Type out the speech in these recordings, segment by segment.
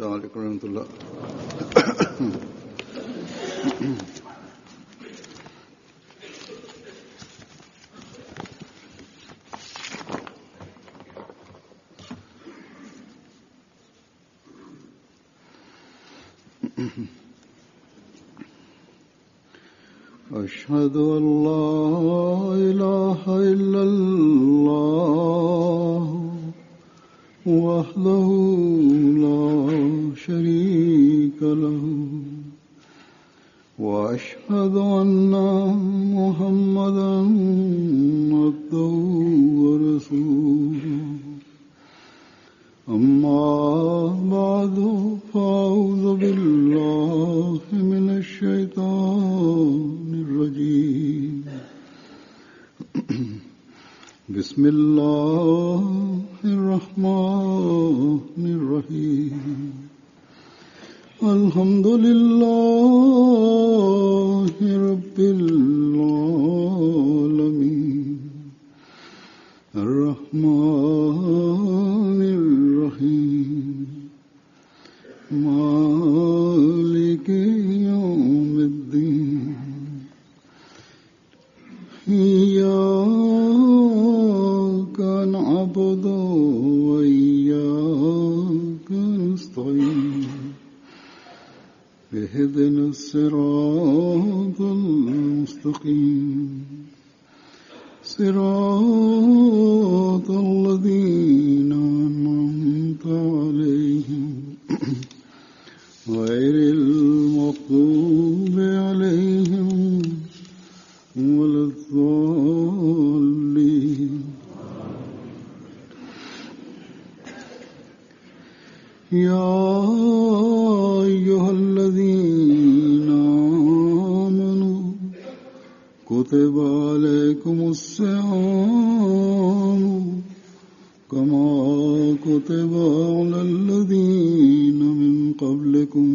Selamun Aleyküm ve Rahmetullah. أشهد أن لا إله إلا الله وحده لا شريك له وأشهد أن محمدا عبده ورسوله أما بعد فأعوذ بالله من الشيطان الرجيم بسم الله الرحمن الرحيم الحمد لله رب العالمين الرحمن الرحيم مالك يوم الدين إياك نعبد وإياك نستعين اهدنا الصراط المستقيم صراط الذين أنعمت عليهم غير المغضوب عليهم ولا الضالين يا أيها الذين آمنوا كتب عليكم الصيام كما كتب على الذين من قبلكم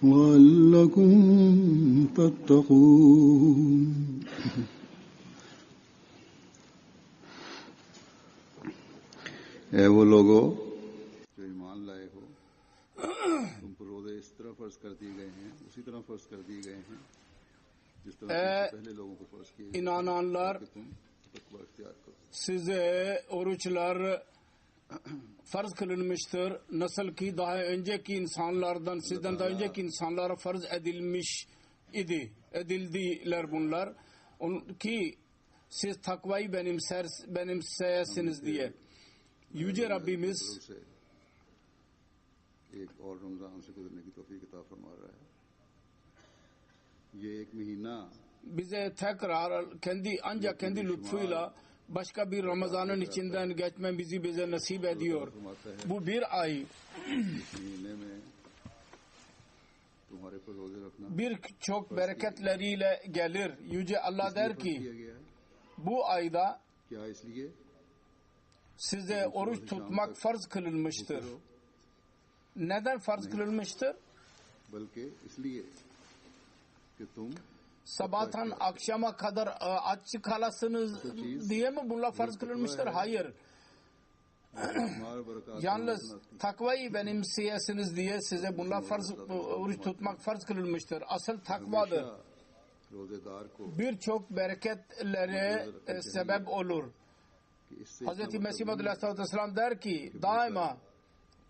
لعلكم تتقون اے وہ لوگو جو ایمان laaye ho tum par roze is tarah farz kar diye gaye hain usi tarah farz kar diye gaye hain जिस तरह पहले लोगों को फर्ज किए inananlar size oruçlar farz kılınmıştır. Nasıl ki daha önceki insanlardan, sizden daha önceki insanlara farz edilmiş idi. Edildiler bunlar. Ki siz takvayı benimseyesiniz diye. Yüce Rabbimiz bize tekrar ancak kendi lütfuyla başka bir Ramazan'ın içinden geçmemizi bize nasip ediyor. Bu bir ay birçok bereketleriyle gelir. Yüce Allah der ki bu ayda size oruç tutmak farz kılınmıştır. Neden farz kılınmıştır? Sabahtan akşama kadar aç kalasınız diye mi bunlar farz kılınmıştır? Hayır. Yalnız takvayı benimseyesiniz diye size bunlar oruç tutmak farz kılınmıştır. Asıl takvadır. Birçok bereketlere sebep olur. Hz. Mesih Maud Aleyhisselatü Vesselam der ki daima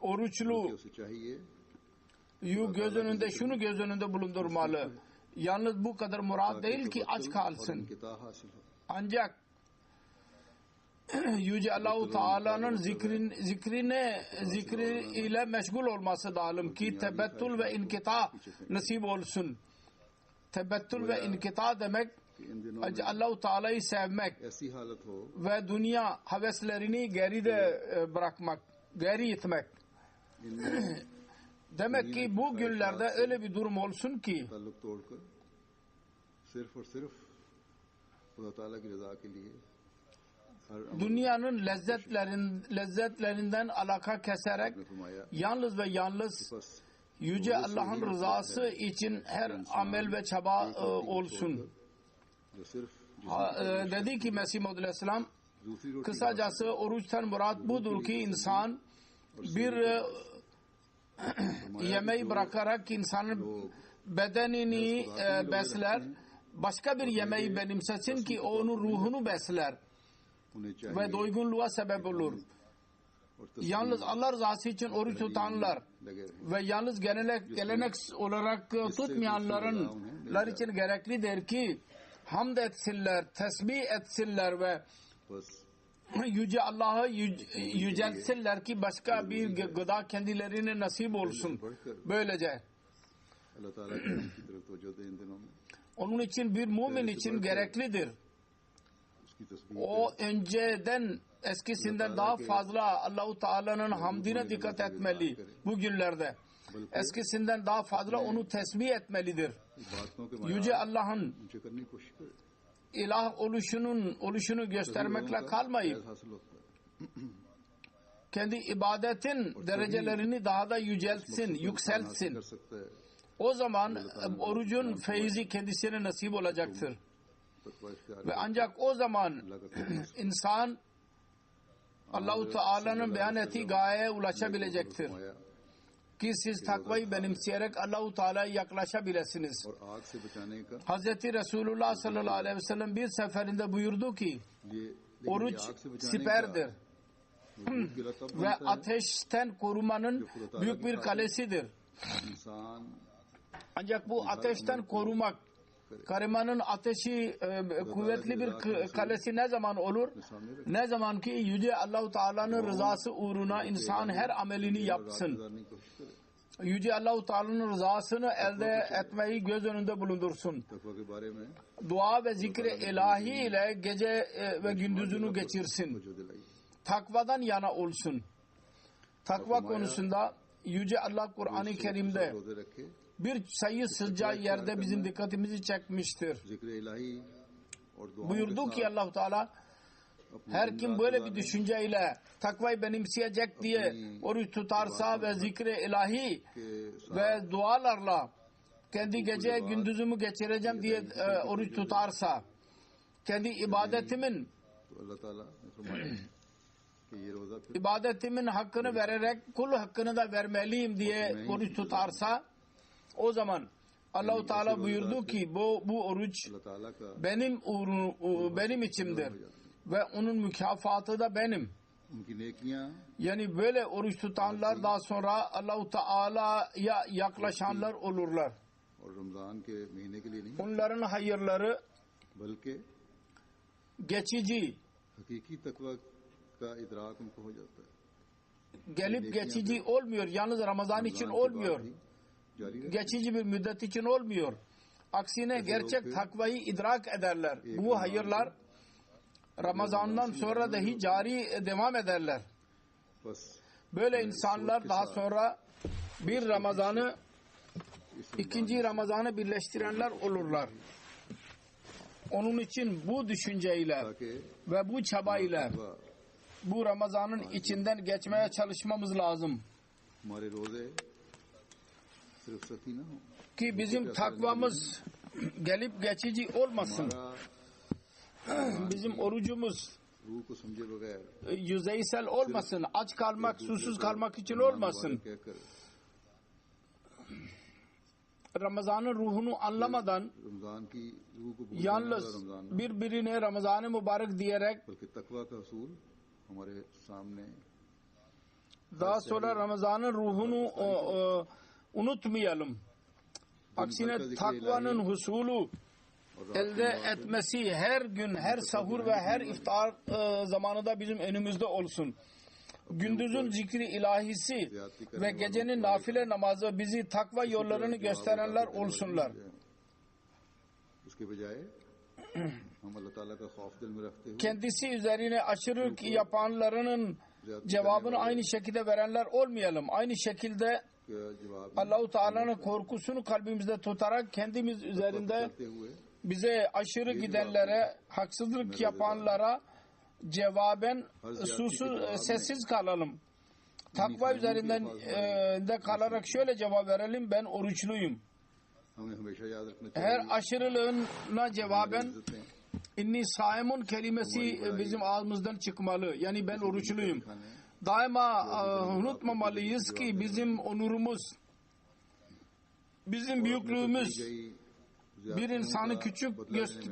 oruçlu şunu göz önünde bulundurmalı. Yalnız bu kadar murad değil ki aç kalsın. Ancak Yüce Allah-u Teala'nın zikri ile meşgul olması lazım ki tebettül ve inkita nasip olsun. Tebettül ve inkita demek Allah-u Teala'yı sevmek ve dünya heveslerini geride bırakmak, geri itmek. Demek ki bu günlerde öyle bir durum olsun ki dünyanın lezzetlerinden alaka keserek yalnız ve yalnız Yüce Allah'ın rızası için her amel ve çaba olsun. Dedi ki Mesih Maud Aleyhisselam, kısacası oruçtan murat budur ki insan bir yemeği bırakarak insanın bedenini besler, başka bir yemeği benimsesin ki onun ruhunu besler ve doygunluğa sebep olur. Yalnız Allah rızası için oruç tutanlar ve yalnız gelenek olarak tutmayanlar için gereklidir ki hamd etsinler, tesbih etsinler ve Yüce Allah'ı yüceltsinler ki başka bir gıda kendilerine nasip olsun. Böylece onun için bir mümin için gereklidir. O önceden eskisinden daha fazla Allah-u Teala'nın hamdine dikkat etmeli bu günlerde. Eskisinden daha fazla onu tesbih etmelidir. Yüce Allah'ın ilah oluşunu göstermekle kalmayıp kendi ibadetin derecelerini daha da yükseltsin. O zaman orucun feyzi kendisine nasip olacaktır. Ve ancak o zaman insan Allah-u Teala'nın beyan ettiği gayeye ulaşabilecektir. Ki siz takvayı benimseyerek Allah-u Teala'ya yaklaşabilirsiniz. Hz. Resulullah sallallahu aleyhi ve sellem bir seferinde buyurdu ki oruç siperdir ve ateşten korumanın büyük bir kalesidir. Ancak bu ateşten korumak, korumanın ateşi kuvvetli bir kalesi ne zaman olur? Ne zaman ki Yüce Allah-u Teala'nın rızası uğruna insan her amelini yapsın. Yüce Allah-u Teala'nın rızasını elde etmeyi göz önünde bulundursun. Dua ve zikri ilahi ile gece ve gündüzünü geçirsin. Takvadan yana olsun. Takva konusunda Yüce Allah Kur'an-ı Kerim'de bir sayısızca yerde bizim dikkatimizi çekmiştir. Buyurdu ki Allah-u Teala her kim böyle bir düşünceyle takvayı benimseyecek diye oruç tutarsa ve zikri ilahi ve dualarla kendi gece gündüzümü geçireceğim diye oruç tutarsa kendi ibadetimin hakkını vererek kul hakkını da vermeliyim diye oruç tutarsa o zaman Allah-u Teala buyurdu ki bu oruç benim içimdir ve onun mükafatı da benim. Yani böyle oruç tutanlar daha sonra Allah-u Teala'ya yaklaşanlar olurlar. Onların hayırları geçici, gelip geçici olmuyor. Yalnız Ramazan için olmuyor. Geçici bir müddet için olmuyor. Aksine gerçek takvayı idrak ederler. Bu hayırlar Ramazan'dan sonra dahi cari devam ederler. Böyle insanlar daha sonra bir Ramazan'ı ikinci Ramazan'ı birleştirenler olurlar. Onun için bu düşünceyle ve bu çabayla bu Ramazan'ın içinden geçmeye çalışmamız lazım. Ki bizim takvamız gelip geçici olmasın. Bizim orucumuz yüzeysel olmasın. Aç kalmak, susuz kalmak için olmasın. Ramazan'ın ruhunu anlamadan yalnız birbirine Ramazan-ı Mübarek diyerek daha sonra Ramazan'ın ruhunu unutmayalım. Aksine takvanın husulü elde etmesi her gün, her sahur ve her iftar zamanında bizim önümüzde olsun. Gündüzün zikri ilahisi ve gecenin nafile namazı bizi takva yollarını gösterenler olsunlar. Kendisi üzerine aşırılık yapanlarının cevabını aynı şekilde verenler olmayalım. Aynı şekilde Allah-u Teala'nın korkusunu kalbimizde tutarak kendimiz üzerinde bize aşırı gidenlere, haksızlık yapanlara cevaben sessiz kalalım. Takva üzerinden de kalarak şöyle cevap verelim: ben oruçluyum. Her aşırılığına cevaben inni saimun kelimesi bizim ağzımızdan çıkmalı. Yani ben oruçluyum. daima unutmamalıyız ki bizim onurumuz, bizim büyüklüğümüz bir insanı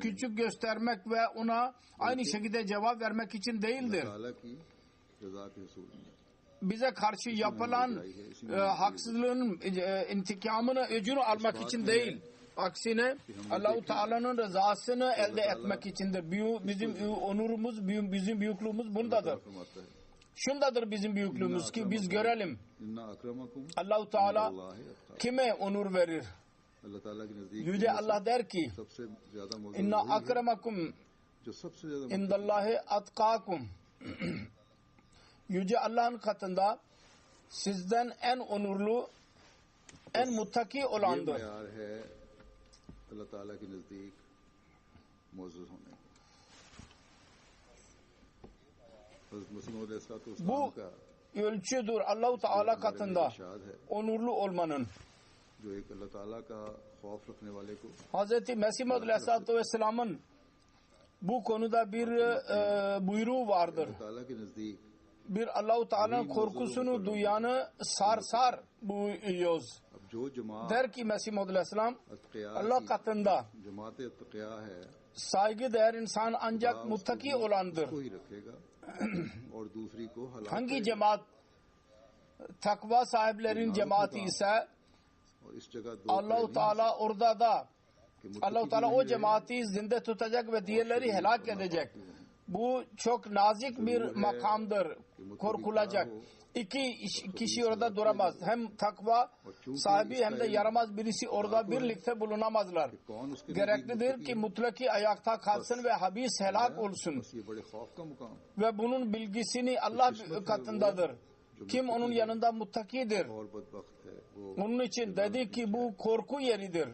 küçük göstermek ve ona aynı şekilde cevap vermek için değildir. Bize karşı yapılan haksızlığın intikamını, öcünü almak için değil. Aksine Allah-u Teala'nın rızasını elde etmek içindir. Bizim onurumuz, bizim büyüklüğümüz bundadır. Şundadır bizim büyüklüğümüz ki biz görelim. Allah-u Teala kime onur verir? Yüce Allah der ki inna akramakum indallahi atkakum. Yüce Allah'ın katında sizden en onurlu, en muttaki olandır. Bu ölçüdür Allah-u Teala katında onurlu olmanın. Hz. Mesih Maud Aleyhisselatü Vesselam'ın bu konuda bir buyruğu vardır. Bir Allah-u Teala'nın korkusunu duyanı sar buyuruyoruz. Der ki Mesih Maud Aleyhisselam, Allah katında saygıdeğer insan ancak muttaki olandır. Hangi cemaat takva sahiplerin cemaati ise Allah-u Teala orada da Allah-u Teala o cemaati zinde tutacak ve diğerleri helak edecek. Bu çok nazik bir makamdır. Korkulacak. İki kişi orada duramaz. Hem takva sahibi hem de yaramaz birisi orada birlikte bulunamazlar. Gereklidir ki mutlaki ayakta kalsın ve habis helak olsun. Ve bunun bilgisini Allah katındadır. Kim onun yanında muttakidir. Onun için dedi ki bu korku yeridir.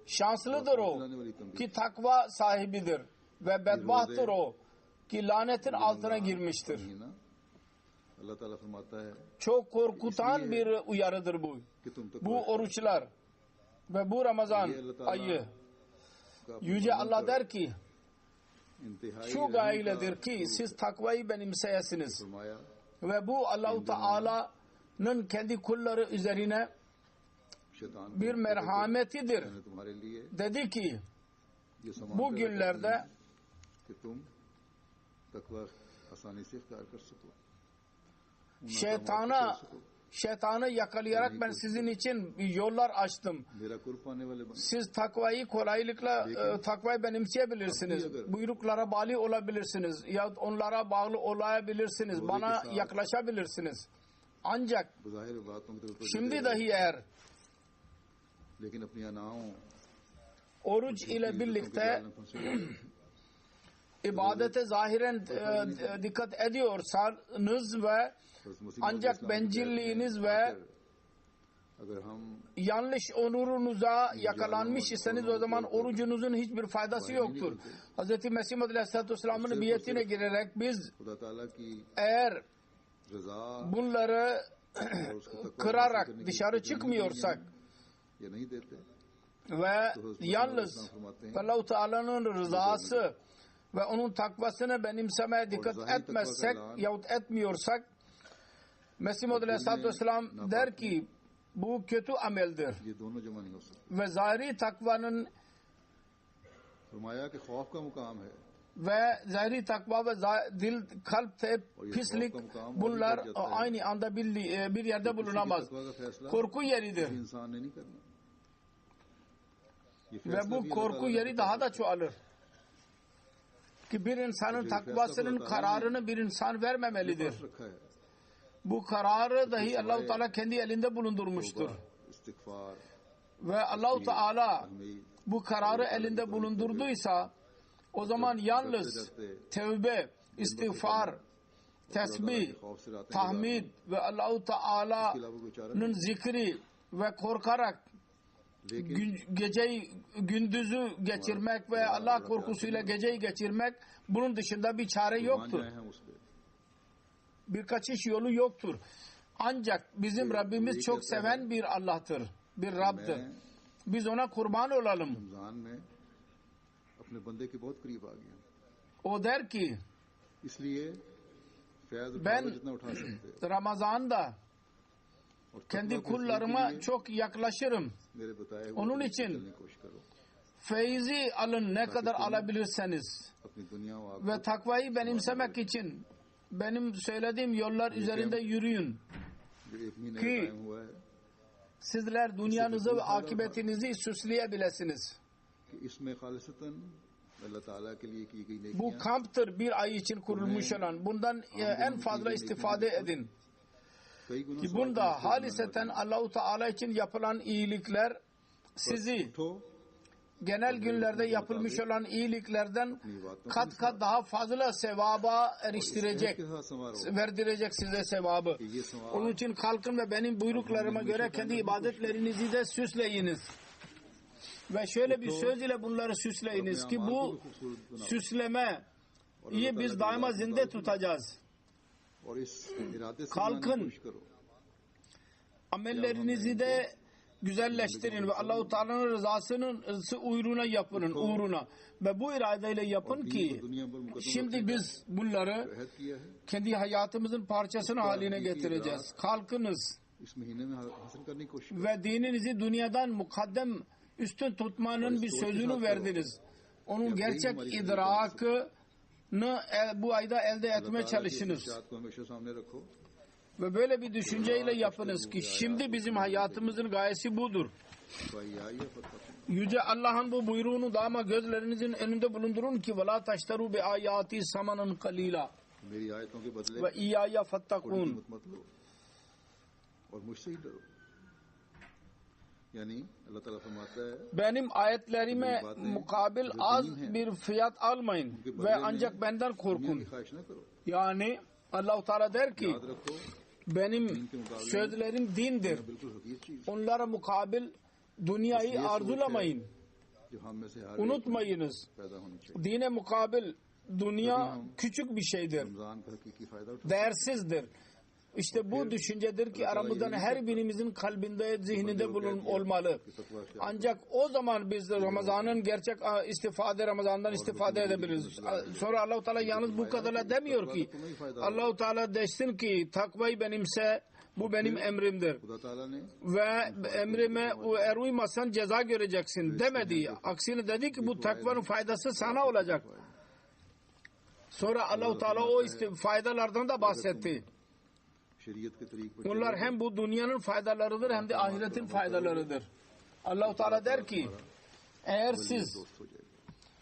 Şanslıdır o ki takva sahibidir. Ve bedbahttır o ki lanetin altına girmiştir. Çok korkutan bir uyarıdır bu. Bu oruçlar ve bu Ramazan ayı. Yüce Allah der ki şu gayeledir ki siz takvayı benimseyesiniz. Ve bu Allah-u Teala'nın kendi kulları üzerine bir merhametidir. Dedi ki bu günlerde şeytanı yakalayarak ben sizin için yollar açtım. Siz takvayı kolaylıkla takvayı benimseyebilirsiniz. Buyruklara bağlı olabilirsiniz. Ya onlara bağlı olabilirsiniz. Bana yaklaşabilirsiniz. Ancak şimdi dahi eğer oruç ile birlikte ibadete zahiren dikkat ediyorsanız ve ancak bencilliğiniz ve yanlış onurunuza yakalanmış iseniz o zaman orucunuzun hiçbir faydası yoktur. Hz. Mesih Maud Aleyhisselatü Vesselam'ın biyetine girerek biz eğer bunları kırarak dışarı çıkmıyorsak ve yalnız Allah-u Teala'nın rızası ve onun takvasını benimsemeye dikkat etmezsek yahut etmiyorsak Mesih Maud Aleyhisselatü Vesselam der ki bu kötü ameldir. Ve zahiri takvanın ve zahiri takva ve dil, kalp, pislik bunlar aynı anda bir yerde bulunamaz. Korku yeridir. Ve bu korku yeri daha da çoğalır. Ki bir insanın takvasının kararını bir insan vermemelidir. Bu kararı dahi Allah-u Teala kendi elinde bulundurmuştur. Ve Allah-u Teala bu kararı elinde bulundurduysa o zaman yalnız tevbe, istiğfar, tesbih, tahmid ve Allah-u Teala'nın zikri ve korkarak geceyi gündüzü geçirmek ve Allah korkusuyla geceyi geçirmek bunun dışında bir çare yoktur. Bir kaçış yolu yoktur. Ancak bizim Rabbimiz çok seven bir Allah'tır. Bir Rab'dır. Biz ona kurban olalım. O der ki Faiz उठा Ben लो जितना उठा सकते हो Ramazan'da और kendi तकवा के kullarıma çok yaklaşırım. मेरे बताए हुए Onun तरीके से için चलने की कोशिश करो feyzi alın ne kadar alabilirseniz अपनी दुनिया और ve आखिरत takvayı benimsemek için benim söylediğim yollar üzerinde yürüyün जो एक महीने कि का टाइम हुआ है sizler dünyanızı ve akıbetinizi süsleyebilirsiniz. कि इसमें खालिसतन अल्लाह ताला के लिए की गई Bu नेकियां kamptır bir ay için kurulmuş olan. Bundan en fazla istifade edin. कई गुना Ki bunda haliseten Allah-u Teala için yapılan iyilikler sizi उठो genel günlerde yapılmış olan iyiliklerden kat kat daha fazla sevaba eriştirecek, के साथ संवारो verdirecek size sevabı. कि ये संवार Onun için kalkın ve benim buyruklarıma göre kendi ibadetlerinizi de süsleyiniz. Ve şöyle bir söz ile bunları süsleyiniz ki bu süsleme iyi biz daima zinde tutacağız. और इस इरादे से Kalkın. कोशिश करो Amellerinizi de güzelleştirin ve Allah-u Teala'nın rızasının uğruna yapın, uğruna. Ve bu iradeyle yapın ki दुनिया पर मुकदमा şimdi biz bunları अहद किया है kendi hayatımızın parçasını haline getireceğiz. Kalkınız इस महीने में हासिल करने की कोशिश ve dininizi dünyadan mukaddem üstün tutmanın bir sözünü verdiniz. Onun gerçek idrakını bu ayda elde etmeye çalışınız. को हमेशा सामने रखो Ve böyle bir düşünceyle yapınız ki şimdi bizim hayatımızın gayesi budur. या फतह Yüce Allah'ın bu buyruğunu daima gözlerinizin önünde bulundurun ki وَلَا تَشْتَرُوا بِآيَاتِ سَمَنًا قَلِيلًا मेरी आयतों के बदले ve İyyâye fattakûn. कीमत मत लो और मुझसे ही डरो यानी अल्लाह ताला फरमाता है Benim ayetlerime mukabil az bir fiyat almayın ve ancak benden दुनिया korkun. की ख्वाहिश न करो Yani Allah-u Teala der ki याद रखो benim sözlerim dindir. बिल्कुल हकीर चीज Onlara mukabil dünyayı arzulamayın. जो हम में से हर एक Unutmayınız. पैदा होनी चाहिए Dine mukabil dünya küçük bir şeydir. Ramzan का हकीकी फायदा उठा Değersizdir. İşte bu düşüncedir ki aramızdan her birimizin kalbinde, zihninde olmalı. Ancak o zaman biz de Ramazan'ın gerçek Ramazan'dan istifade edebiliriz. Sonra Allah-u Teala yalnız bu kadarla demiyor ki Allah-u Teala desin ki takvayı benimse bu benim emrimdir. खुदा ताला ने Ve emrime eğer uymazsan ceza göreceksin demedi. Aksine dedi ki bu takvanın faydası sana olacak. Sonra Allah-u Teala o faydalardan da bahsetti. शरीयत के तरीक पर Bunlar hem bu dünyanın faydalarıdır hem de ahiretin faydalarıdır. Allah-u Teala der ki eğer siz दोस्त हो जाएगा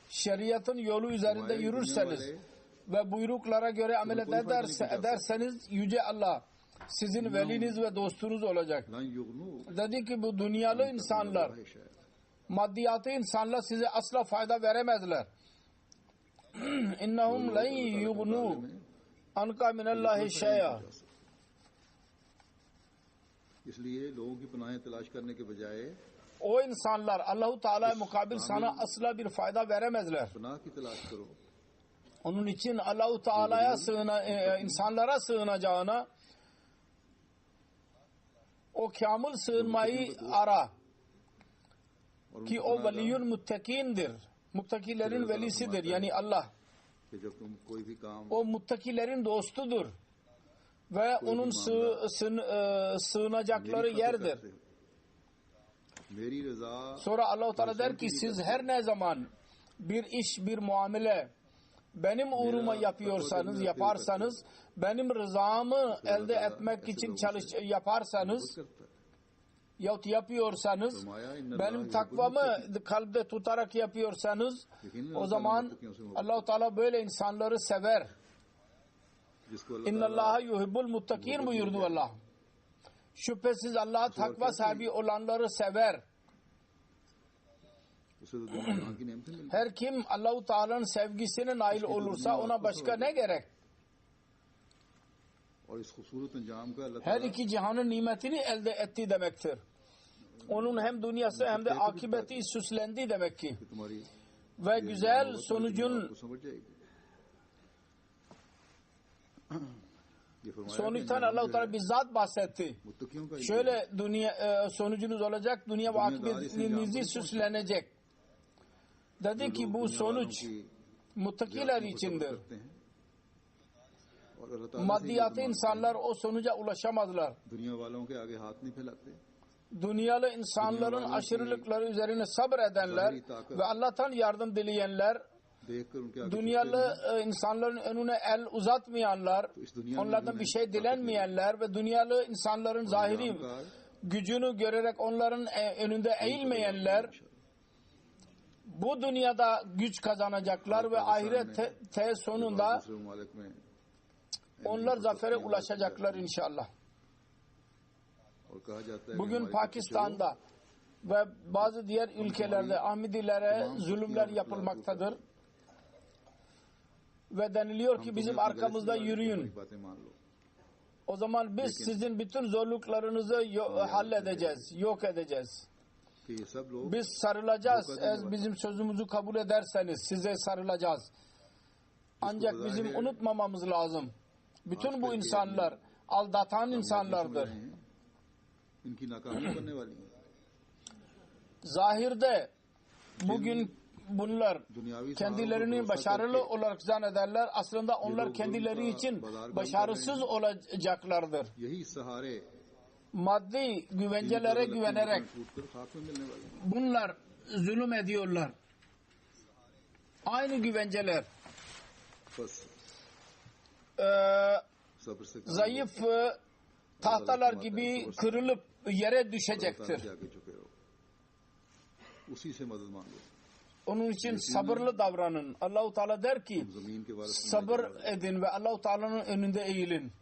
şeriatın yolu üzerinde yürürseniz ve buyruklara göre amel ederseniz Yüce Allah sizin veliniz ve dostunuz olacak. lan युगनू Dedi ki bu dünyalı insanlar, maddiyatı insanlar size asla fayda veremezler. İnnehum len yugnû anka minallahi şey'a. इसलिए लोगों की पनाहें तलाश करने के बजाय O insanlar Allah-u Teala'ya mukabil sana asla bir fayda veremezler. पनाह की तलाश करो Onun için Allah-u Teala'ya insanlara sığınacağına o kamil sığınmayı ara. और Ki o veliyün muttakindir. Muttakilerin velisidir. Yani Allah. कि जब तुम कोई भी काम O muttakilerin dostudur. Ve onun sığınacakları yerdir. मेरी रजा Sonra Allah-u Teala der ki siz her ne zaman bir iş, bir muamele benim uğruma yaparsanız, benim rızamı elde etmek için yaparsanız yahut yapıyorsanız, benim takvamı kalpte tutarak yapıyorsanız, o zaman Allah-u Teala böyle insanları sever. İnnallaha yuhibbul muttakin buyurdu Allah. Şüphesiz Allah takva sahibi olanları sever. उसे तो दुनिया की नेमतें मिल Her kim Allah-u Teala'nın sevgisine nail olursa ona başka ne gerek? और इस खूबसूरत अंजाम का अल्लाह Her ताला iki cihanın nimetini elde etti demektir. Onun hem dünyası hem de akıbeti süslendi demek ki. कि तुम्हारी Ve güzel sonucun को समझ जाएगी ये फरमाया कि sonuçtan Allah-u Teala bizzat bahsetti. मुत्तकियों का Şöyle dünya sonucunuz olacak, dünya ve akıbetinizi süslenecek. Dedi ki bu sonuç muttakiler içindir. करते हैं और अल्लाह ताला से maddiyatı insanlar o sonuca ulaşamazlar. दुनिया वालों के आगे हाथ नहीं फैलाते, Dünyalı insanların aşırılıkları üzerine sabredenler ve Allah'tan yardım dileyenler, देखकर उनके आगे dünyalı insanların önüne el uzatmayanlar, onlardan bir şey dilenmeyenler ve dünyalı insanların zahiri gücünü görerek onların önünde eğilmeyenler bu dünyada güç kazanacaklar ve ahirette sonunda दूसरे ममालिक में onlar zafere ulaşacaklar inşallah. और कहा जाता है कि Bugün हमारी Pakistan'da ve bazı diğer ülkelerde Ahmedilere zulümler yapılmaktadır. Ve deniliyor ki bizim arkamızda yürüyün. बातें मान लो, O zaman biz sizin bütün zorluklarınızı halledeceğiz, yok edeceğiz. कि ये सब लोग Biz sarılacağız. Eğer bizim sözümüzü kabul ederseniz size sarılacağız. Ancak bizim unutmamamız lazım. Bütün bu insanlar aldatan insanlardır. इनकी नाकामी बनने वाली है। Zahirde bugün bunlar दुनियावी kendilerini başarılı olarak zannederler. Aslında onlar kendileri için başarısız olacaklardır. यही सहारे Maddi güvencelere güvenerek टूटकर खाक में मिलने वाले हैं। bunlar zulüm ediyorlar. Aynı güvenceler बस सब्र से काम zayıf tahtalar gibi kırılıp yere düşecektir. से आगे झुके रहो, उसी से मदद मांगो। Onun için sabırlı davranın. Allahu Teala der ki जमीन के वारिस sabır edin ve Allahu Teala'nın önünde eğilin.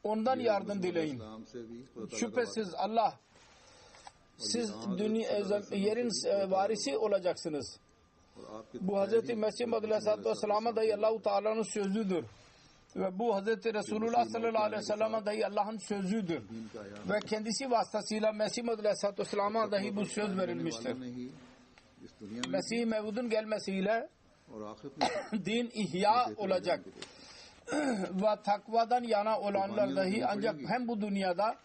Ondan yardım dileyin. इस्लाम से भी खुदा ताला Şüphesiz Allah siz yerin varisi olacaksınız. और आपके Bu Hz. Mesih Maud Aleyhisselatü Vesselam'a dahi Allahu Teala'nın sözüdür. Ve bu Hz. Resulullah sallallahu aleyhi ve sellem'e dahi Allah'ın sözüdür. दीन का आयाम Ve kendisi vasıtasıyla Mesih Maud Aleyhisselatü Vesselam'a dahi bu söz verilmiştir. वालों ने ही इस दुनिया में Mesih Mevud'un gelmesiyle और आखिरत में din ihya olacak. Ve takvadan yana olanlar dahi ancak hem bu dünyada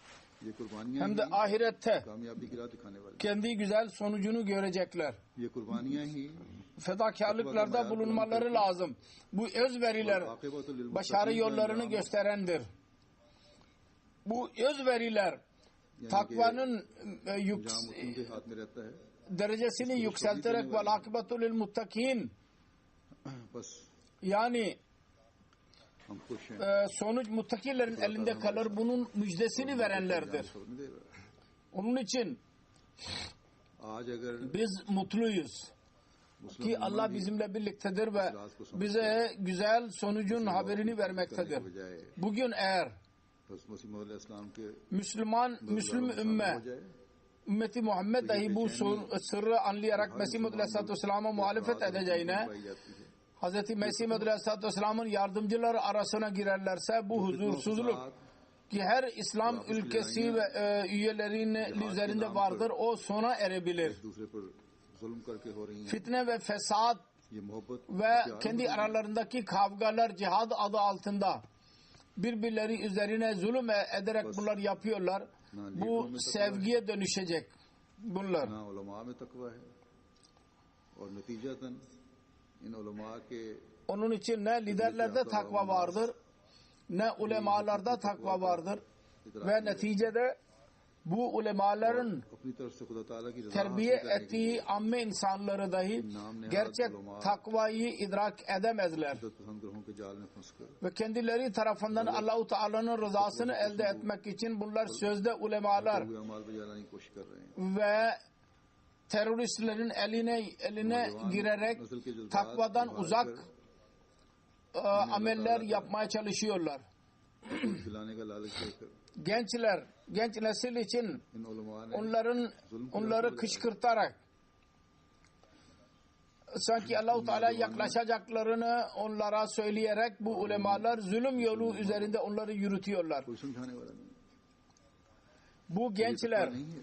ये कुर्बानियां hem de ही ahirette कामयाबी की राह दिखाने वाली। kendi güzel sonucunu görecekler. ये कुर्बानियां ही Fedakarlıklarda bulunmaları lazım. Bu özveriler आक़िबतुल başarı yollarını gösterendir. Bu özveriler takvanın अंजाम उनके हाथ में रहता है। derecesini yükselterek vel akibetu lil muttakin बस yani हम खुश हैं, sonuç muttakilerin elinde kalır. Bunun müjdesini verenlerdir. छोड़ नहीं दे रहा। Onun için आज अगर biz mutluyuz मुस्लिम ki Allah bizimle birliktedir ve bize güzel sonucun haberini vermektedir. बजाय Bugün eğer हज़रत मसीह मौद अलैहिस्सलाम के Müslüman ümme ümmeti Muhammed dahi bu sırrı anlayarak Mesih Maud Aleyhisselatü Vesselam'a muhalefet edeceğine Hz. Mesih Maud Aleyhisselatü Vesselam'ın yardımcıları arasına girerlerse bu huzursuzluk ki her İslam ülkesi ve üyelerinin üzerinde vardır o sona erebilir. दूसरे पर जुल्म करके हो रही हैं। Fitne ve fesat ये मोहब्बत ve kendi aralarındaki kavgalar cihad adı altında birbirleri üzerine zulüm ederek bunlar yapıyorlar. Bu sevgiye dönüşecek bunlar. ना उलमा में तकवा है और नतीजतन इन उलमा के Onun için ne liderlerde takva vardır, ne ulemalarda takva vardır ve neticede bu ulemaların अपनी तरफ से खुदा ताला की रज़ा terbiye हासिल करने के ettiği amme insanları dahi gerçek takvayı idrak edemezler. लिए पसंद ग्रहों के जाल में फंसकर Ve kendileri tarafından Allah-u Teala'nın rızasını elde etmek için bunlar sözde ulemalar हुए अमाल बजाने की कोशिश कर रहे हैं। ve teröristlerin eline girerek takvadan uzak ameller yapmaya çalışıyorlar. खिलाने का लालच देकर Gençler, genç nesil için इन उलमा ने onları kışkırtarak sanki Allah-u Teala yaklaşacaklarını onlara söyleyerek bu ulemalar zulüm yolu üzerinde onları yürütüyorlar. कोई समझाने वाला नहीं। Bu ये gençler तकवा नहीं है,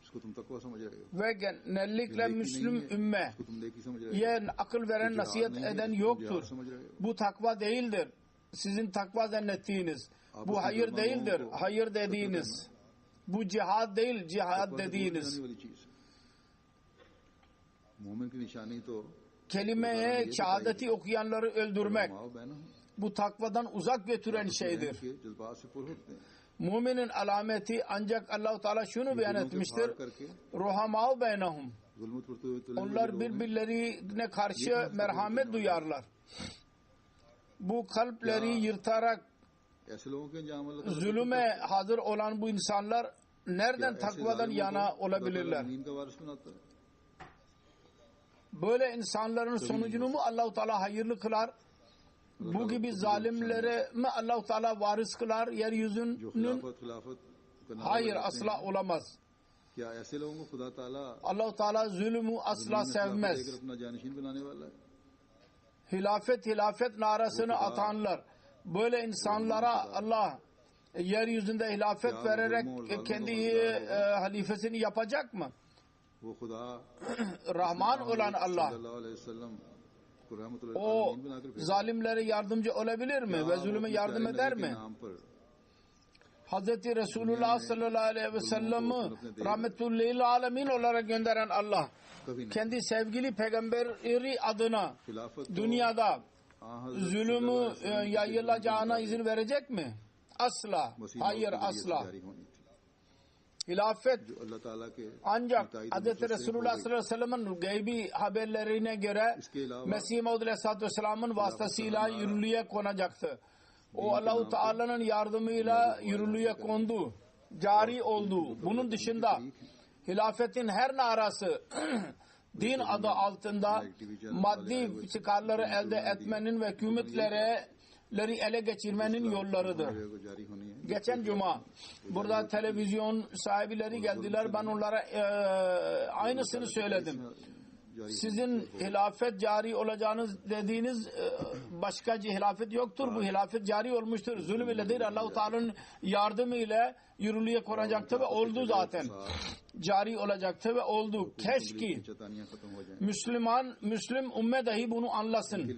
इसको तुम तकवा समझ रहे हो। ve genellikle Müslüm ümme इसको तुम नेकी समझ रहे हो। akıl veren, nasihat eden yoktur. समझ रहे हो। Bu takva değildir. Sizin takva zannettiğiniz. Bu hayır değildir. Hayır dediğiniz. Bu cihad değil, cihad dediğiniz. वाली चीज है। मोमिन की निशानी तो Kelime-i şehadeti okuyanları öldürmek. माओ बहनों bu takvadan uzak götüren şeydir. Müminin alameti ancak Allah-u Teala şunu beyan etmiştir. Ruhamâ beynehum. Onlar birbirlerine karşı merhamet duyarlar. Bu kalpleri yırtarak zulüme hazır olan bu insanlar nereden takvadan yana olabilirler? Böyle insanların sonucunu mu Allah-u Teala hayırlı kılar? Bu gibi zalimlere mi Allah-u Teala varis kılar yeryüzünün? Hayır, asla olamaz. Allah-u Teala zulmü asla sevmez. Hilafet narasını atanlar. Böyle insanlara Allah yeryüzünde hilafet vererek kendi halifesini yapacak mı? Rahman olan Allah o zalimlere yardımcı olabilir mi ve zulüme yardım eder mi? Hz. Resulullah sallallahu aleyhi ve sellem'i rahmetullahil alemin olarak gönderen Allah kendi sevgili peygamberi adına dünyada zulümü yayılacağına izin verecek mi? Asla. Hayır, asla. Hilafet ancak Hz. Resulullah sallallahu aleyhi ve sellem'in gaybi haberlerine göre Mesih Maud aleyhissalatü vesselam'ın vasıtasıyla yürürlüğe konacaktı. O Allah-u Teala'nın yardımıyla yürürlüğe kondu, cari oldu. Bunun dışında hilafetin her narası din adı altında maddi çıkarları elde etmenin ve hükümetleri ele geçirmenin yollarıdır. Geçen cuma burada televizyon sahibileri geldiler. Ben onlara aynısını söyledim. Sizin hilafet cari olacağınız dediğiniz başka hilafet yoktur. Bu hilafet cari olmuştur. Zulüm ile değil, Allah-u Teala'nın yardımı ile yürürlüğe konacaktı ve oldu zaten. Cari olacaktı ve oldu. Keşke Müslüm ümme dahi bunu anlasın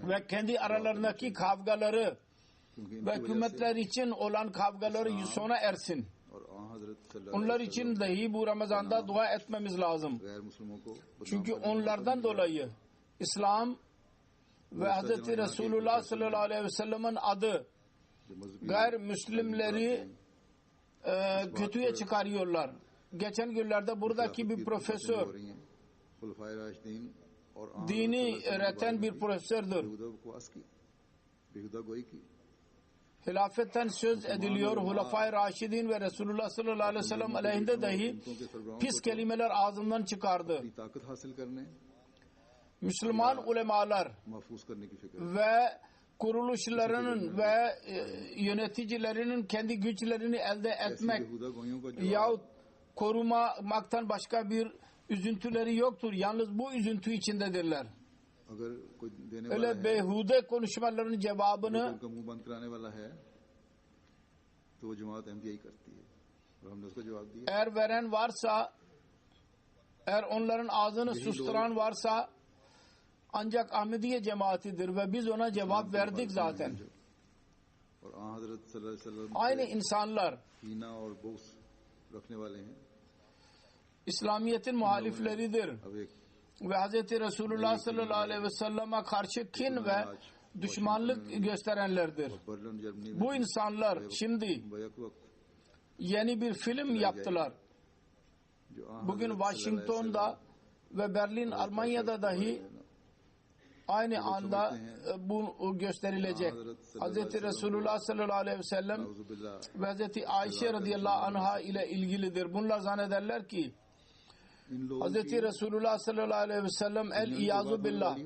ve kendi aralarındaki kavgaları ve hükümetler için olan kavgaları sona ersin. Onlar için dahi bu Ramazan'da dua etmemiz lazım. Çünkü onlardan dolayı İslam ve Hz. Resulullah sallallahu aleyhi ve sellem'in adı gayrimüslimleri kötüye çıkarıyorlar. Geçen günlerde buradaki bir profesör, dini öğreten bir profesördür. Hilafetten söz ediliyor. Hulafai Raşidin ve Resulullah sallallahu aleyhi ve sellem aleyhinde dahi pis kelimeler ağzından çıkardı. Müslüman ulemalar ve kuruluşlarının ve yöneticilerinin kendi güçlerini elde etmek yahut korumaktan başka bir üzüntüleri yoktur. Yalnız bu üzüntü içindedirler. Öyle beyhude konuşmaların cevabını eğer veren varsa, eğer onların ağzını susturan varsa ancak Ahmediye cemaatidir ve biz ona cevap verdik zaten. Aynı insanlar İslamiyet'in muhalifleridir ve Hz. Resulullah sallallahu aleyhi ve sellem'e karşı kin ve düşmanlık gösterenlerdir. Bu insanlar şimdi yeni bir film yaptılar. Bugün Washington'da ve Berlin, Almanya'da dahi aynı anda bu gösterilecek. Hz. Resulullah sallallahu aleyhi ve sellem ve Hz. Ayşe radıyallahu anha ile ilgilidir. Bunlar zannederler ki Hz. Resulullah sallallahu aleyhi ve sellem el-İyazu billah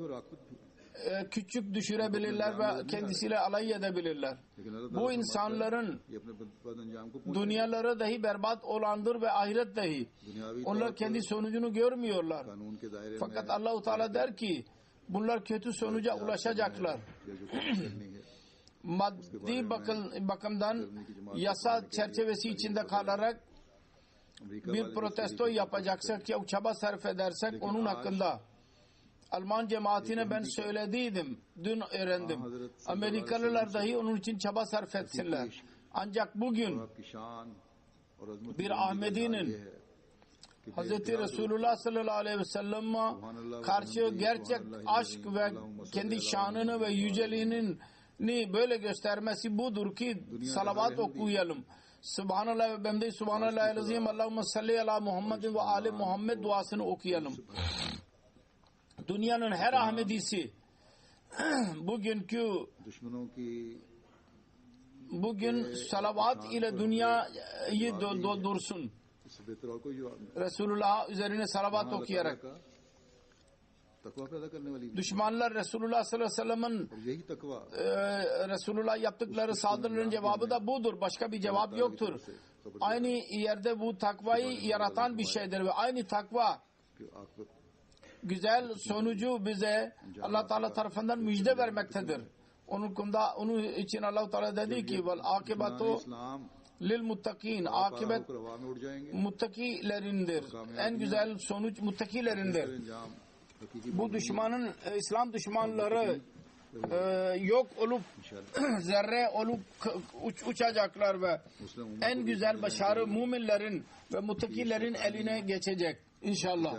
küçük düşürebilirler ve kendisiyle alay edebilirler. Bu insanların dünyaları dahi berbat olandır ve ahiret dahi. Onlar kendi sonucunu görmüyorlar. Fakat Allah-u Teala der ki bunlar kötü sonuca ulaşacaklar. Maddi bakımdan yasa çerçevesi içinde kalarak bir protesto yapacaksak ya çaba sarf edersek onun hakkında Alman cemaatine ben söylediydim. Dün öğrendim. Amerikalılar dahi onun için çaba sarf etsinler. Ancak bugün bir Ahmedi'nin Hz. Resulullah sallallahu aleyhi ve sellem'e karşı gerçek aşk ve kendi şanını ve yüceliğini böyle göstermesi budur ki salavat okuyalım. Subhanallah ve bemde Subhanallah azim Allahümme salli ala Muhammedin ve ali Muhammed duasını okuyalım. Dünyanın her Ahmedisi bugün salavat ile dünyayı doldursun. Resulullah üzerine salavat okuyarak. Düşmanlar Resulullah sallallahu aleyhi ve sellem'in Resulullah yaptıkları saldırıların cevabı da budur. Başka bir cevap yoktur. Aynı yerde bu takvayı yaratan bir şeydir ve aynı takva güzel sonucu bize Allah Teala tarafından müjde vermektedir. Onun için Allah Teala dedi ki vel akibatu lil muttakin, akibet muttakilerindir. En güzel sonuç muttakilerindir. Bu düşmanın, İslam düşmanları yok olup zerre olup uçacaklar ve en güzel başarı müminlerin ve muttakilerin eline geçecek inşallah.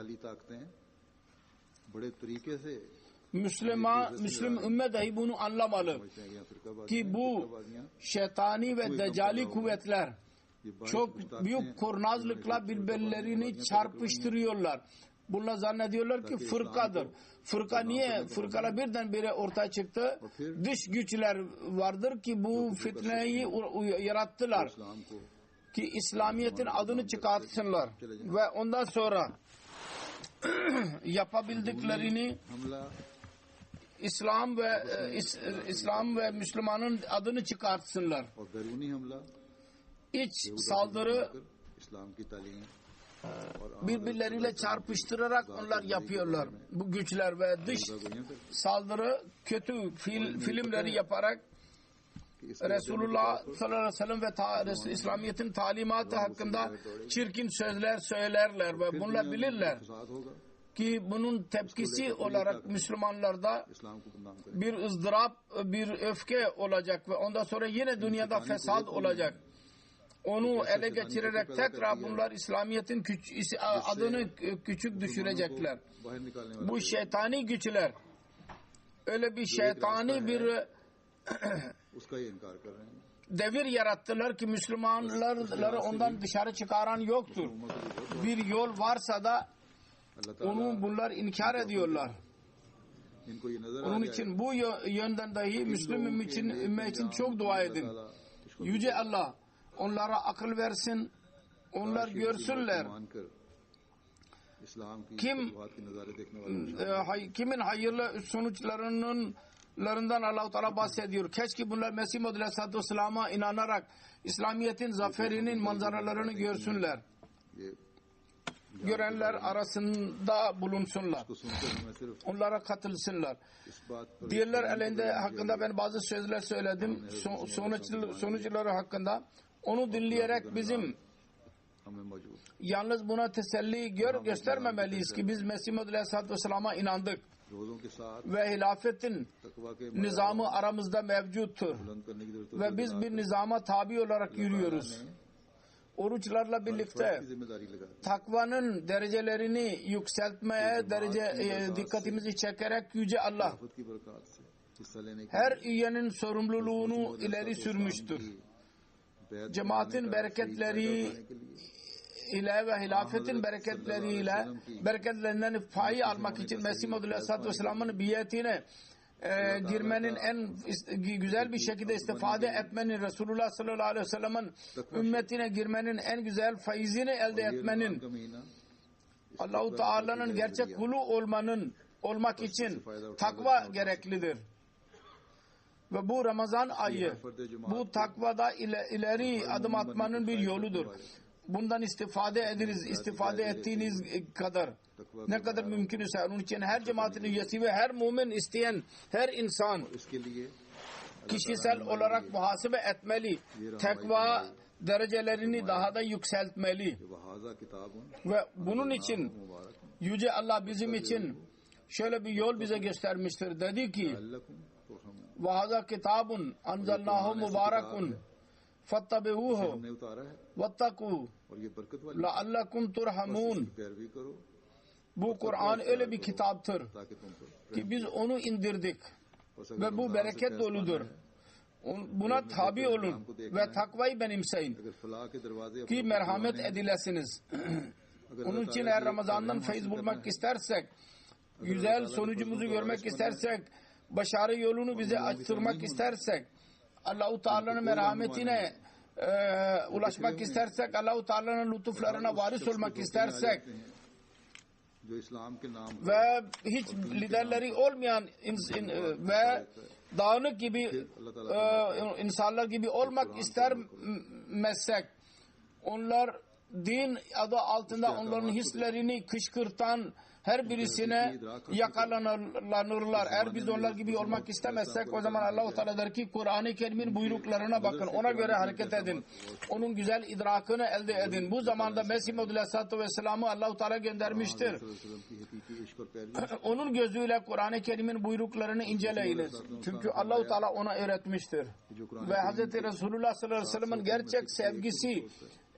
Müslüm ümmet dahi bunu anlamalı ki bu şeytani ve deccali kuvvetler çok büyük kurnazlıkla birbirlerini çarpıştırıyorlar. Bunlar zannediyorlar ki fırkadır. Fırka niye? Fırkalar birdenbire ortaya çıktı. Dış güçler vardır ki bu fitneyi yarattılar. Ki İslamiyet'in adını çıkartsınlar. Ve ondan sonra yapabildiklerini İslam ve Müslümanın adını çıkartsınlar. İç saldırı birbirleriyle çarpıştırarak onlar yapıyorlar. Bu güçler ve dış saldırı kötü filmleri yaparak Resulullah sallallahu aleyhi ve sellem ve İslamiyet'in talimatı hakkında çirkin sözler söylerler ve bunlar bilirler ki bunun tepkisi olarak Müslümanlarda bir ızdırap, bir öfke olacak ve ondan sonra yine dünyada fesat olacak. Onu ele geçirerek tekrar bunlar İslamiyet'in adını küçük düşürecekler. Bu şeytani güçler öyle bir şeytani bir devir yarattılar ki Müslümanları ondan dışarı çıkaran yoktur. Bir yol varsa da onu bunlar inkar ediyorlar. Onun için bu yönden dahi Müslüm ümmet için çok dua edin. Yüce Allah onlara akıl versin, onlar görsünler. Kimin hayırlı sonuçlarından Allah-u Teala bahsediyor. Keşke bunlar Mesih Muhammed Aleyhisselatü Vesselam'a inanarak İslamiyet'in zaferinin manzaralarını görsünler. Görenler arasında bulunsunlar. Onlara katılsınlar. Diğerler elinde hakkında ben bazı sözler söyledim. Sonuçları hakkında. Onu dinleyerek bizim yalnız buna teselli göstermemeliyiz ki biz Mesih Muhammed Aleyhisselatü Vesselam'a inandık. Ve hilafetin nizamı aramızda mevcuttur. Ve biz bir nizama tabi olarak yürüyoruz. Oruçlarla birlikte takvanın derecelerini yükseltmeye dikkatimizi çekerek Yüce Allah her üyenin sorumluluğunu ileri sürmüştür. Cemaatin bereketleri ile ve hilafetin bereketlerinden payı almak için Mesih Muhammed Aleyhisselatü Vesselam'ın biyetine girmenin en güzel bir şekilde istifade etmenin, Resulullah sallallahu aleyhi ve sellem'in ümmetine girmenin en güzel faizini elde etmenin, Allah-u Teala'nın gerçek kulu olmak için takva gereklidir. Ve bu Ramazan ayı bu takvada ileri adım atmanın bir yoludur. Bundan istifade ederiz. İstifade ettiğiniz kadar. Ne kadar mümkünse. Onun için her cemaatin üyesi ve her mümin isteyen her insan kişisel olarak muhasebe etmeli. Takva derecelerini daha da yükseltmeli. Ve bunun için Yüce Allah bizim için şöyle bir yol bize göstermiştir. Dedi ki وَهَذَا كِتَابٌ أَنْزَلْنَاهُ مُبَارَكٌ fattabi'uhu हमने उतारा है wattaqu और ये बरकत वाली la'allakum turhamun. पैरवी करो Bu Kur'an öyle bir kitaptır ताकि तुम पर ki biz onu indirdik ve bu bereket doludur. Buna tabi olun ve takvayı benimseyin अगर फलाह के दरवाजे ki merhamet edilesiniz. Onun için eğer Ramazan'dan feyiz bulmak istersek, güzel sonucumuzu görmek istersek, başarı yolunu bize açtırmak istersek, Allah-u Teala'nın merhametine ulaşmak istersek, Allah-u Teala'nın lütuflarına varis olmak istersek जो इस्लाम के नाम ve hiç liderleri olmayan ve dağınık gibi insanlar gibi olmak istermezsek, onlar din adı altında onların hislerini kışkırtan her birisine yakalanırlar. Eğer biz onlar gibi olmak istemezsek o zaman Allah-u Teala der ki Kur'an-ı Kerim'in buyruklarına bakın. Ona göre hareket edin. Onun güzel idrakını elde edin. Bu zamanda Mesih Maud Aleyhisselatü Vesselam'ı Allah-u Teala göndermiştir. Onun gözüyle Kur'an-ı Kerim'in buyruklarını inceleyiniz. Çünkü Allah-u Teala ona öğretmiştir. Ve Hz. Resulullah sallallahu aleyhi ve sellem'in gerçek sevgisi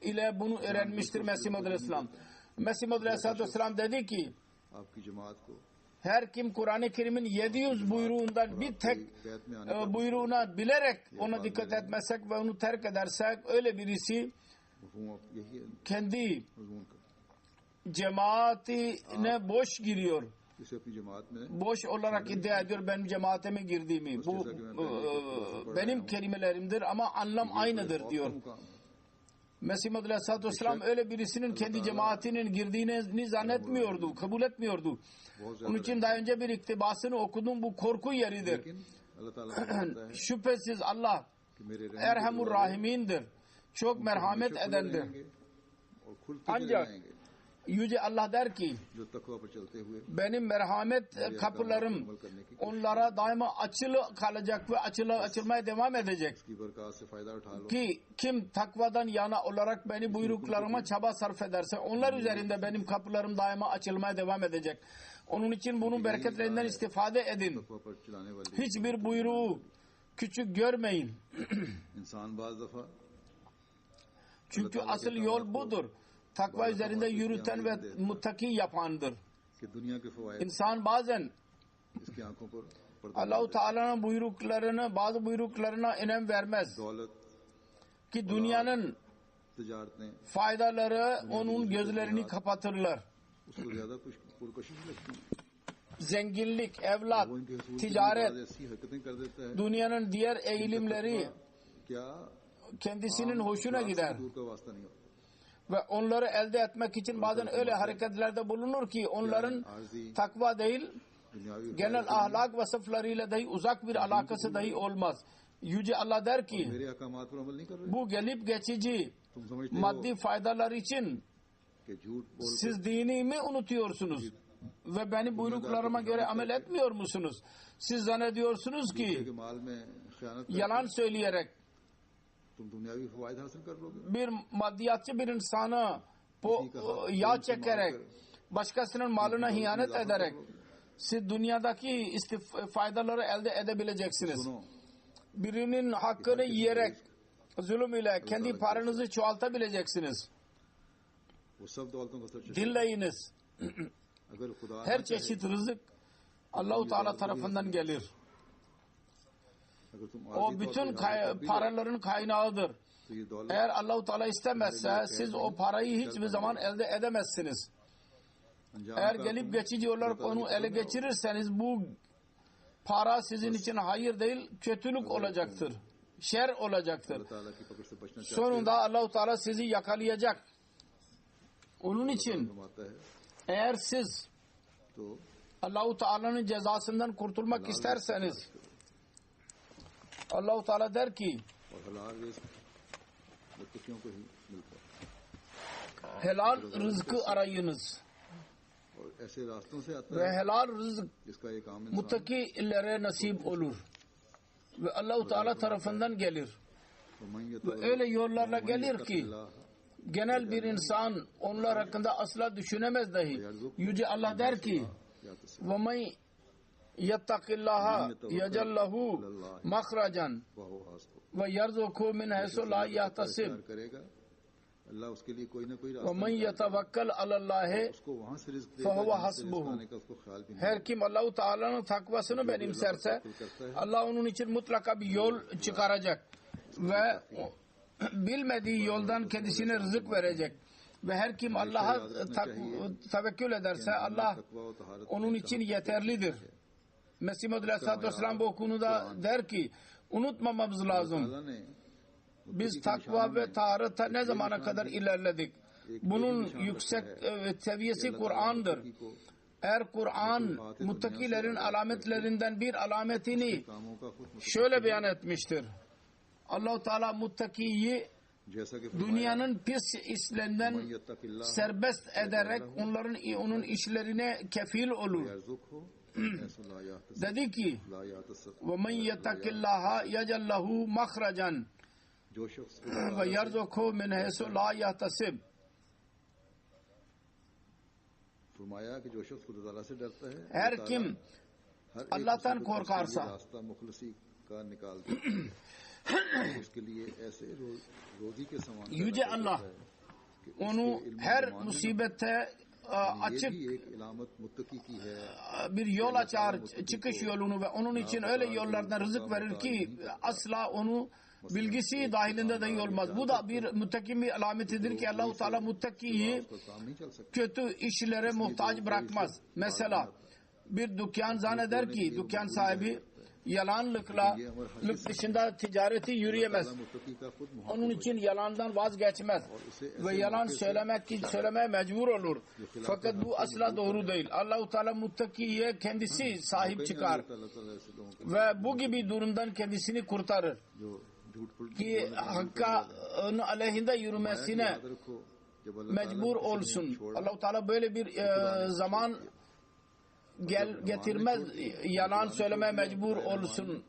ile bunu öğrenmiştir Mesih Maud Aleyhisselam. Mesih Maud Aleyhisselatü Vesselam dedi ki her kim Kur'an-ı Kerim'in 700 buyruğundan bir tek buyruğuna bilerek ona dikkat etmezsek ve onu terk edersek öyle birisi kendi cemaatine boş giriyor. Boş olarak iddia ediyor benim cemaatime girdiğimi. Bu benim kelimelerimdir ama anlam aynıdır diyor. Mesih Maud Aleyhisselatü Vesselam öyle birisinin kendi cemaatinin girdiğini zannetmiyordu, kabul etmiyordu. Onun için daha önce bir iktibasını okudum, bu korku yeridir. Şüphesiz Allah Erhamur Rahimindir. Çok merhamet edendir. Ancak Yüce Allah der ki benim merhamet kapılarım onlara daima açılı kalacak ve açılmaya devam edecek. Ki kim takvadan yana olarak beni buyruklarıma çaba sarf ederse onlar üzerinde benim kapılarım daima açılmaya devam edecek. Onun için bunun bereketlerinden istifade edin. Hiçbir buyruğu küçük görmeyin. Çünkü asıl yol budur. Takva üzerinde yürüten ve muttaki yapandır. İnsan bazen Allah-u Teala'nın buyruklarını, bazı buyruklarına önem vermez. Ki dünyanın faydaları onun gözlerini kapatırlar. Zenginlik, evlat, ticaret, dünyanın diğer eğilimleri kendisinin hoşuna gider. Ve onları elde etmek için bazen öyle hareketlerde bulunur ki onların takva değil, genel ahlak vasıflarıyla dahi uzak bir alakası dahi olmaz. Yüce Allah der ki bu gelip geçici maddi faydalar için siz dinimi unutuyorsunuz ve benim buyruklarıma göre amel etmiyor musunuz? Siz zannediyorsunuz ki yalan söyleyerek bir maddiyatçı bir insanı yağ çekerek başkasının malına hıyanet ederek siz dünyadaki faydaları elde edebileceksiniz. Birinin hakkını yiyerek zulüm ile kendi paranızı çoğaltabileceksiniz. Dinleyiniz. Her çeşit rızık Allah-u Teala tarafından gelir. O bütün paraların kaynağıdır. Eğer Allah-u Teala istemezse siz o parayı hiçbir zaman elde edemezsiniz. Eğer gelip geçici olarak onu ele geçirirseniz bu para sizin için hayır değil, kötülük olacaktır. Şer olacaktır. Sonunda Allah-u Teala sizi yakalayacak. Onun için eğer siz Allah-u Teala'nın cezasından kurtulmak isterseniz Allah-u Teala der ki helal rızkı arayınız. Ve helal rızık muttakilere nasip olur. Ve Allah-u Teala tarafından gelir. Ve öyle yollarla gelir ki genel bir insan onlar hakkında asla düşünemez dahi. Yüce Allah der ki وَمَنْ Yettakillaha yecellehu mahracan ve yerzuku min haysu la yahtasib ve men yetevekkal alallahi fehuve hasbuhu. Her kim Allah-u Teala'nın takvasını benimserse Allah onun için mutlaka bir yol çıkaracak ve bilmediği yoldan kendisine rızık verecek. Ve her kim Allah'a tevekkül ederse Allah onun için yeterlidir. Mesih Muhammed Aleyhisselatü Vesselam bu konuda der ki unutmamamız lazım. Biz takva ve taharata ne zamana kadar ilerledik? Bunun yüksek seviyesi Kur'an'dır. Eğer Kur'an muttakilerin alametlerinden bir alametini şöyle beyan etmiştir. Allah-u Teala muttakiyi dünyanın pis işlerinden serbest ederek onun işlerine kefil olur. Dedi ki وَمَنْ يَتَّقِ اللّٰهَ يَجَلْ لَهُ مَخْرَجًا وَيَرْزُقْهُ مِنْ حَيْثُ لَا يَحْتَسِبْ. Her kim Allah'tan korkarsa Yüce Allah onu her musibette açık bir yol açar, çıkış yolunu, ve onun için öyle yollardan rızık verir ki asla onu bilgisi dahilinde dahi olmaz. Bu da bir muttaki bir alametidir ki Allah-u Teala muttakiyi kötü işlere muhtaç bırakmaz. Mesela bir dükkan zanneder ki dükkan sahibi yalanlıkla dışında ticareti yürüyemez. Onun için yalandan vazgeçmez ve yalan söylemeye mecbur olur. Fakat bu asla doğru değil. Allah-u Teala muttakiye kendisi sahip çıkar ve bu gibi durumdan kendisini kurtarır ki hakkın aleyhinde yürümesine mecbur olsun. Allah-u Teala böyle bir zaman getirmez, yalan söylemeye mecbur olsun.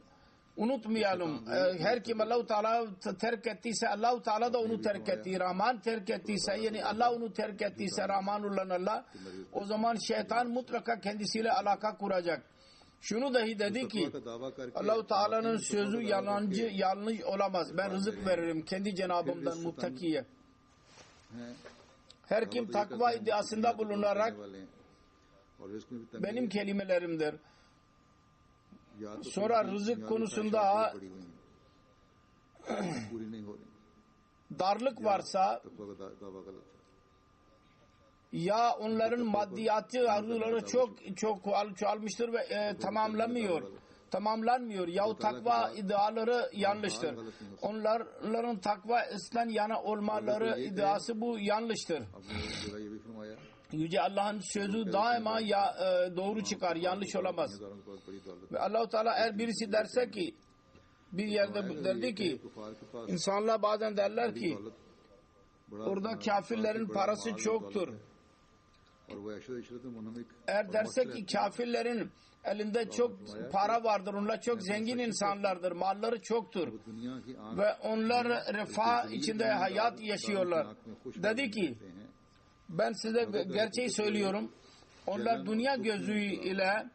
Unutmayalım. Her kim Allah-u Teala terk ettiyse Allah-u Teala da onu terk etti. Rahman terk ettiyse, yani Allah onu terk ettiyse, Rahman olan Allah, o zaman şeytan mutlaka kendisiyle alaka kuracak. Şunu dahi dedi ki Allah-u Teala'nın sözü yanlış olamaz. Ben rızık veririm kendi Cenabımdan muttakiye. Her kim takva iddiasında bulunarak, benim kelimelerimdir, sonra rızık konusunda darlık varsa ya onların maddiyatı arzuları çok çoğalmıştır ve tamamlanmıyor ya takva iddiaları yanlıştır. Onların takva ıslan yana olmaları iddiası bu yanlıştır. Yüce Allah'ın sözü daima doğru çıkar, yanlış olamaz. Ve Allah-u Teala eğer birisi derse ki, bir yerde derdi ki, insanlar bazen derler ki orada kafirlerin parası çoktur. Eğer derse ki kafirlerin elinde çok para vardır, onlar çok zengin insanlardır, malları çoktur ve onlar refah içinde hayat yaşıyorlar. Dedi ki ben size gerçeği söylüyorum. Onlar dünya gözüyle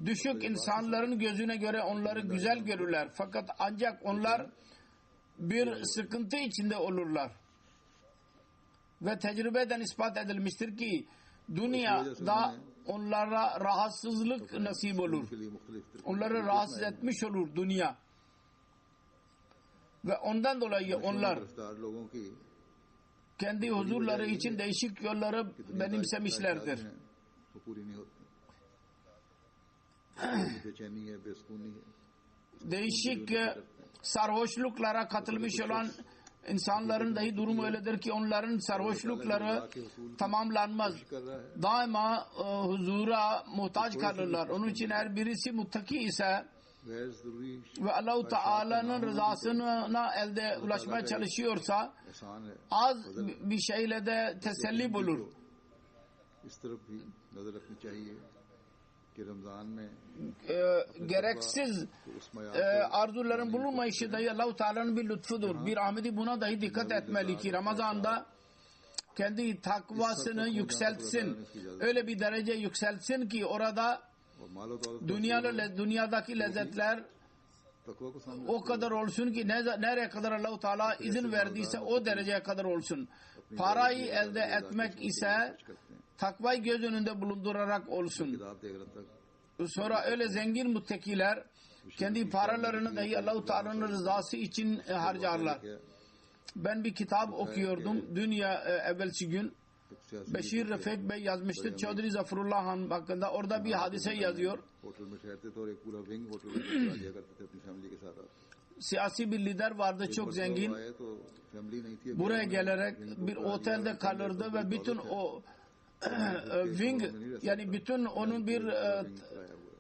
düşük insanların gözüne göre onları güzel görürler. Fakat ancak onlar bir sıkıntı içinde olurlar. Ve tecrübeden ispat edilmiştir ki dünyada onlara rahatsızlık nasip olur. Onları rahatsız etmiş olur dünya. Ve ondan dolayı onlar kendi huzurları için değişik yolları benimsemişlerdir. Değişik sarhoşluklara katılmış olan insanların dahi durumu öyledir ki onların sarhoşlukları tamamlanmaz. Daima huzura muhtaç kalırlar. Onun için eğer birisi muttaki ise ve Allah-u Teala'nın rızasına elde ulaşmaya çalışıyorsa az bir şeyle de teselli bulur. Gereksiz arzuların bulunmayışı dahi Allah-u Teala'nın bir lütfudur. Bir Ahmedi buna dahi dikkat etmeli ki Ramazan'da kendi takvasını yükseltsin. Öyle bir derece yükseltsin ki orada और माल और दौलत dünyadaki lezzetler तकवा को सामने o kadar olsun ki nereye kadar Allah-u Teala izin verdiyse o dereceye kadar olsun. Parayı elde etmek ise takvayı göz önünde bulundurarak olsun. किताब देख रहा था Sonra öyle zengin müttakiler kendi paralarını dahi Allah-u Teala'nın rızası için harcarlar. Ben bir kitap okuyordum evvelsi gün. Beşir Refik Bey yazmıştı. Chaudhry Zafarullah Han hakkında. Orada bir hadise yazıyor. Hotel में ठहरते थे और एक पूरा wing hotel में लिया करते थे अपनी फैमिली के साथ Siyasi bir lider vardı çok zengin. आए तो फैमिली नहीं थी Buraya gelerek bir otelde kalırdı ve bütün o wing yani bütün onun bir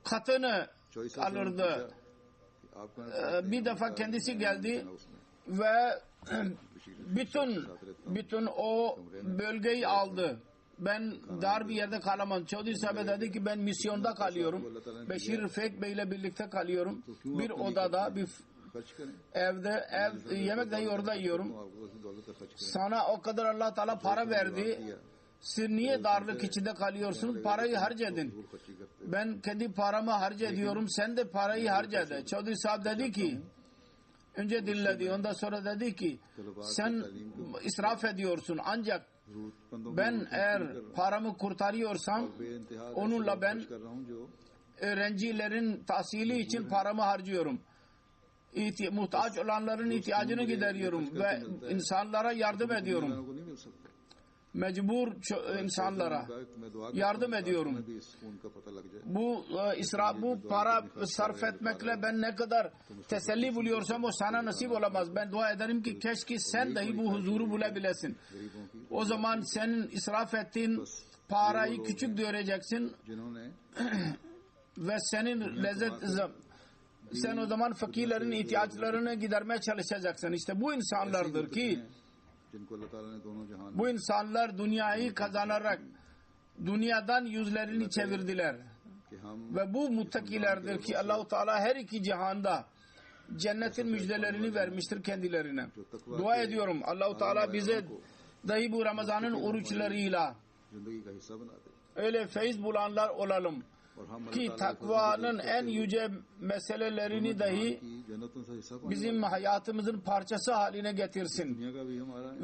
katını alırdı. Bir defa kendisi geldi ve bütün o bölgeyi aldı. Ben dar bir yerde kalamam. Chaudhry Sahibe dedi ki ben misyonda kalıyorum. Beşir Refik Bey ile birlikte kalıyorum. Bir odada, bir evde, yemek dahi orada yiyorum. Sana o kadar Allah Teala para verdi. Siz niye darlık içinde kalıyorsunuz? Parayı harcadın. Ben kendi paramı harcıyorum. Sen de parayı harcadın. Chaudhry Sahib dedi ki önce dinledi. Ondan sonra dedi ki sen israf ediyorsun. Ancak ben eğer paramı kurtarıyorsam onunla ben öğrencilerin tahsili için paramı harcıyorum. Muhtaç olanların ihtiyacını gideriyorum ve insanlara yardım ediyorum. Mecbur insanlara yardım ediyorum. Bu para sarf etmekle ben ne kadar teselli buluyorsam o sana nasip olamaz. Ben dua ederim ki keşke sen dahi bu huzuru bulabilesin. O zaman senin israf ettiğin parayı küçük göreceksin ve senin sen o zaman fakirlerin ihtiyaçlarını gidermeye çalışacaksın. İşte bu insanlardır ki bu insanlar dünyayı kazanarak dünyadan yüzlerini çevirdiler. Ve bu muttakilerdir ki Allah-u Teala her iki cihanda cennetin müjdelerini vermiştir kendilerine. Dua ediyorum Allah-u Teala bize dahi bu Ramazan'ın oruçlarıyla öyle feyiz bulanlar olalım ki takvanın en yüce meselelerini dahi bizim hayatımızın parçası haline getirsin.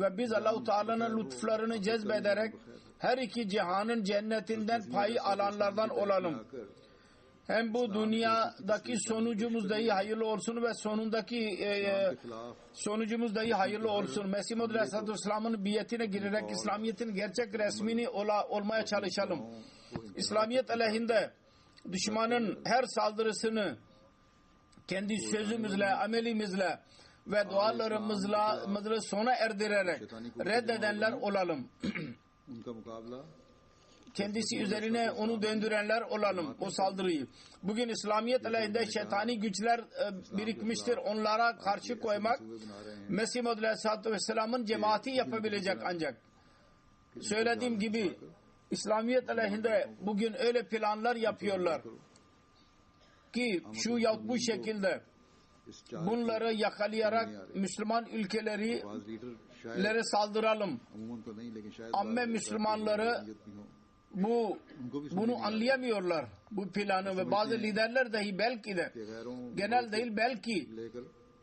Ve biz Allah-u Teala'nın lütuflarını cezbederek her iki cihanın cennetinden payı alanlardan olalım. Hem bu dünyadaki sonucumuz dahi hayırlı olsun ve sonucumuz dahi hayırlı olsun. Mesih Muhammed Aleyhisselatü Vesselam'ın biyetine girerek İslamiyet'in gerçek resmini olmaya çalışalım. İslamiyet aleyhinde düşmanın her saldırısını kendi sözümüzle, amelimizle ve dualarımızla sona erdirerek reddedenler olalım. Kendisi üzerine onu döndürenler olalım o saldırıyı. Bugün İslamiyet aleyhinde şeytani güçler birikmiştir. Onlara karşı koymak Mesih Muhammed Aleyhisselatü Vesselam'ın cemaati yapabilecek ancak. Söylediğim gibi İslamiyet aleyhinde bugün öyle planlar yapıyorlar ki şu yahut bu şekilde bunları yakalayarak Müslüman ülkelere saldıralım. Amme Müslümanları bunu anlayamıyorlar bu planı ve bazı liderler dahi belki de genel değil belki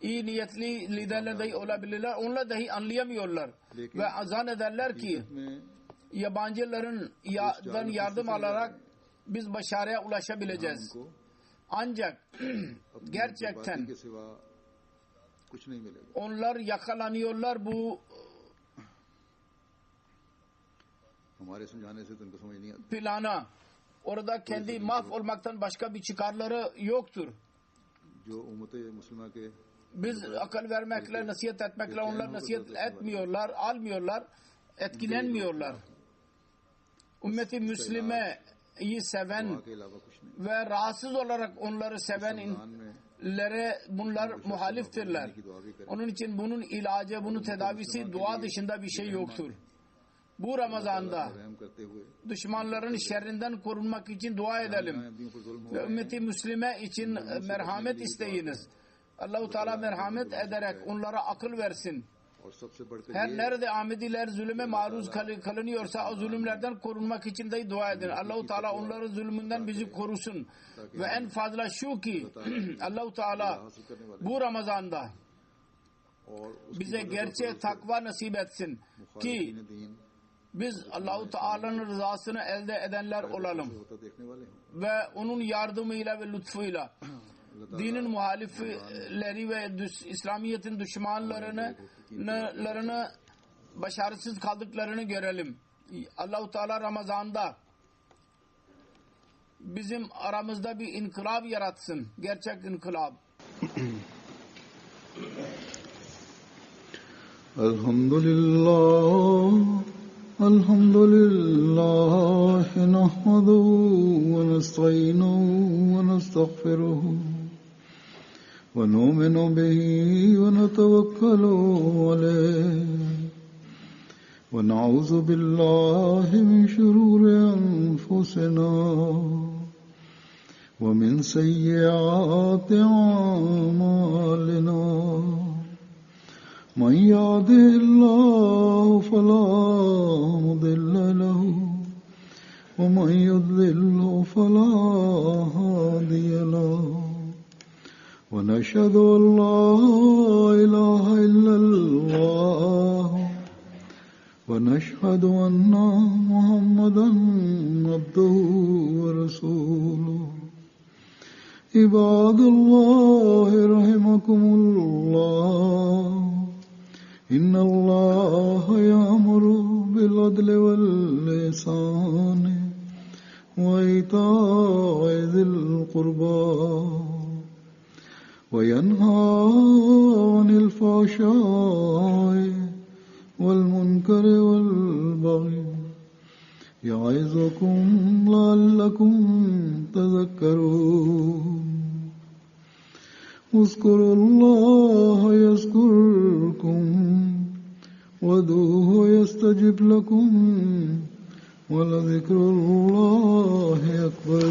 iyi niyetli liderler dahi olabilirler. Onlar dahi anlayamıyorlar ve zannederler ki yabancıların yardım alarak biz başarıya ulaşabileceğiz. Ancak gerçekten onlar yakalanıyorlar bu plana. Orada kendi mahvolmaktan başka bir çıkarları yoktur. Biz akıl vermekle, nasihat etmekle onlar nasihat etmiyorlar, almıyorlar, etkilenmiyorlar. Ümmeti Müslüme'yi seven ve rahatsız olarak onları sevenlere bunlar muhaliftirler. Onun için bunun ilacı, bunun tedavisi dua dışında bir şey yoktur. Bu Ramazan'da düşmanların şerrinden korunmak için dua edelim. Ve ümmeti Müslüme için merhamet isteyiniz. Allah-u Teala merhamet ederek onlara akıl versin. और सबसे बढ़कर Her nerede Ahmediler zulüme maruz kalınıyorsa o zulümlerden korunmak için de dua edin. Allah-u Teala onların zulmünden bizi korusun. Ve en fazla şu ki Allah-u Teala bu Ramazan'da bize gerçek takva nasip etsin ki biz Allah-u Teala'nın rızasını elde edenler olalım. Ve onun yardımıyla ve lütfuyla dinin muhalifleri ve İslamiyet'in düşmanlarını başarısız kaldıklarını görelim. Allah-u Teala Ramazan'da bizim aramızda bir inkılap yaratsın. Gerçek inkılap. Elhamdülillah Elhamdülillah nahmaduhu ve nestainuhu ve nestağfiruhu ve nu'minu bihi ve netevekkalu aleyh ve na'udzu billahi min şururi enfusina ve min seyyiati a'malina. من يهده الله فلا مضل له ومن يضلل فلا هادي له ونشهد أن لا إله إلا الله ونشهد أن محمدا عبده ورسوله. عباد الله رحمكم الله إن الله يأمر بالعدل والإحسان وإيتاء ذي القربى وينهى عن الفحشاء والمنكر والبغي يعظكم لعلكم تذكرون. اذكروا الله يذكركم وادعوه يستجب لكم ولذكر الله أكبر.